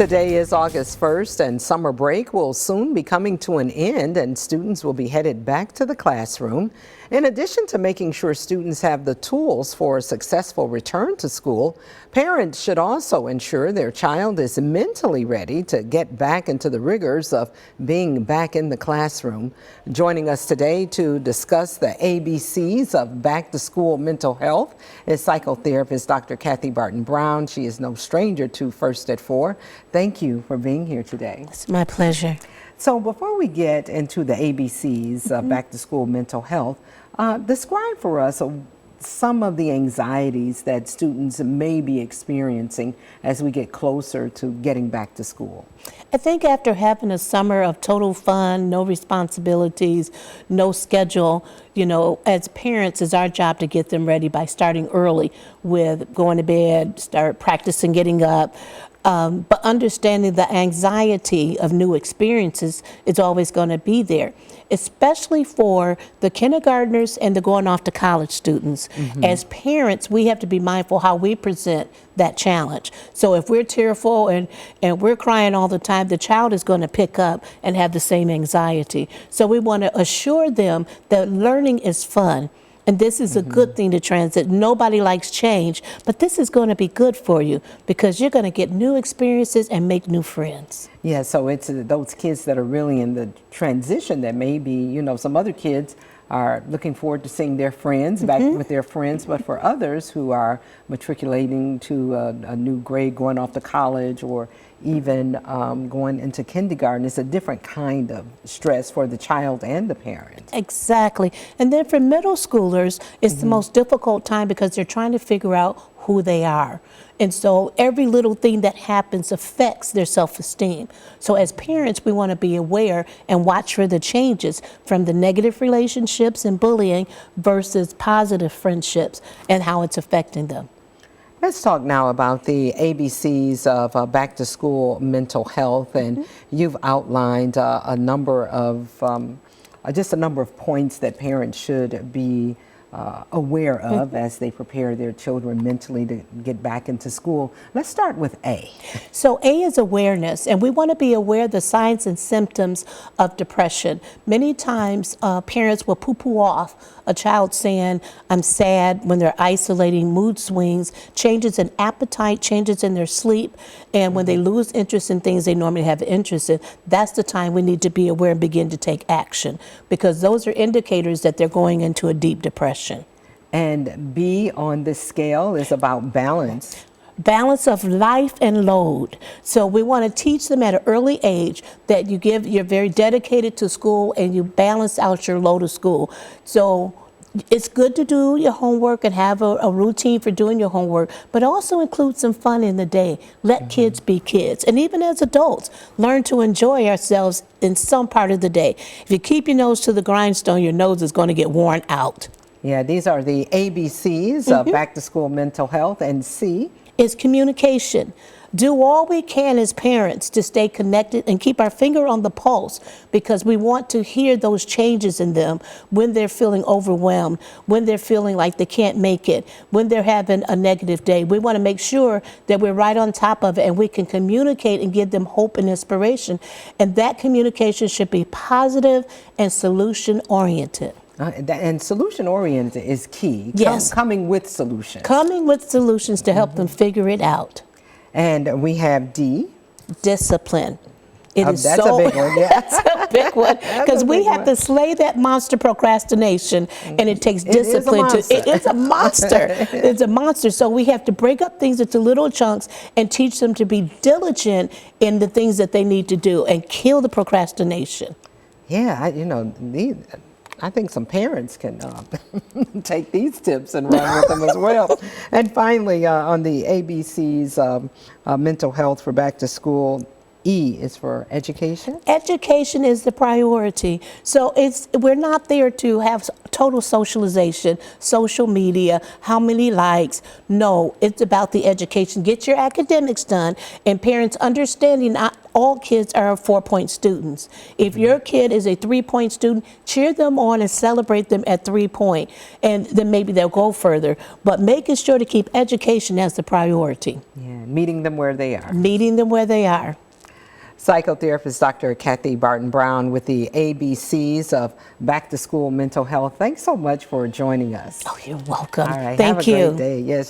Today is August 1st, and summer break will soon be coming to an end, and students will be headed back to the classroom. In addition to making sure students have the tools for a successful return to school, parents should also ensure their child is mentally ready to get back into the rigors of being back in the classroom. Joining us today to discuss the ABCs of back-to-school mental health is psychotherapist Dr. Barton Brown. She is no stranger to First at 4. Thank you for being here today. It's my pleasure. So before we get into the ABCs of back-to-school mental health, describe for us some of the anxieties that students may be experiencing as we get closer to getting back to school. I think after having a summer of total fun, no responsibilities, no schedule, as parents, it's our job to get them ready by starting early with going to bed, start practicing getting up. But understanding the anxiety of new experiences is always going to be there, especially for the kindergartners and the going off to college students. As parents, we have to be mindful how we present that challenge. So if we're tearful and we're crying all the time, the child is going to pick up and have the same anxiety. So we want to assure them that learning is fun. And this is a good thing to transit. Nobody likes change, but this is going to be good for you because you're going to get new experiences and make new friends. Yeah, so it's those kids that are really in the transition that maybe, some other kids are looking forward to seeing their friends back with their friends, but for others who are matriculating to a new grade, going off to college, or even going into kindergarten, it's a different kind of stress for the child and the parent. Exactly. And then for middle schoolers, it's the most difficult time because they're trying to figure out who they are. And so every little thing that happens affects their self-esteem. So as parents, we want to be aware and watch for the changes from the negative relationships and bullying versus positive friendships and how it's affecting them. Let's talk now about the ABCs of back-to-school mental health, and you've outlined a number of points that parents should be aware of as they prepare their children mentally to get back into school. Let's start with A. So A is awareness, and we want to be aware of the signs and symptoms of depression. Many times parents will poo-poo off a child saying, I'm sad, when they're isolating, mood swings, changes in appetite, changes in their sleep, and when they lose interest in things they normally have interest in, that's the time we need to be aware and begin to take action, because those are indicators that they're going into a deep depression. And B on this scale is about balance. Balance of life and load. So we want to teach them at an early age that you're very dedicated to school and you balance out your load of school. So it's good to do your homework and have a routine for doing your homework, but also include some fun in the day. Let kids be kids. And even as adults, learn to enjoy ourselves in some part of the day. If you keep your nose to the grindstone, your nose is going to get worn out. Yeah, these are the ABCs of back-to-school mental health. And C is communication. Do all we can as parents to stay connected and keep our finger on the pulse, because we want to hear those changes in them when they're feeling overwhelmed, when they're feeling like they can't make it, when they're having a negative day. We want to make sure that we're right on top of it and we can communicate and give them hope and inspiration. And that communication should be positive and solution-oriented. And solution-oriented is key. Yes. Coming with solutions. Coming with solutions to help them figure it out. And we have D. Discipline. That's a big one, yeah. That's a big one, because we have to slay that monster procrastination, and it takes discipline It is a monster. It's a monster. So we have to break up things into little chunks and teach them to be diligent in the things that they need to do and kill the procrastination. Yeah, I think some parents can take these tips and run with them as well. And finally, on the ABCs of mental health for back to school, E is for education? Education is the priority. So we're not there to have total socialization, social media, how many likes. No, it's about the education. Get your academics done, and parents understanding not all kids are 4-point students. If your kid is a 3-point student, cheer them on and celebrate them at 3-point, and then maybe they'll go further. But making sure to keep education as the priority. Yeah, meeting them where they are. Meeting them where they are. Psychotherapist Dr. Kathy Barton Brown with the ABCs of Back to School Mental Health. Thanks so much for joining us. Oh, you're welcome. All right, Thank have a you. great day. Yes.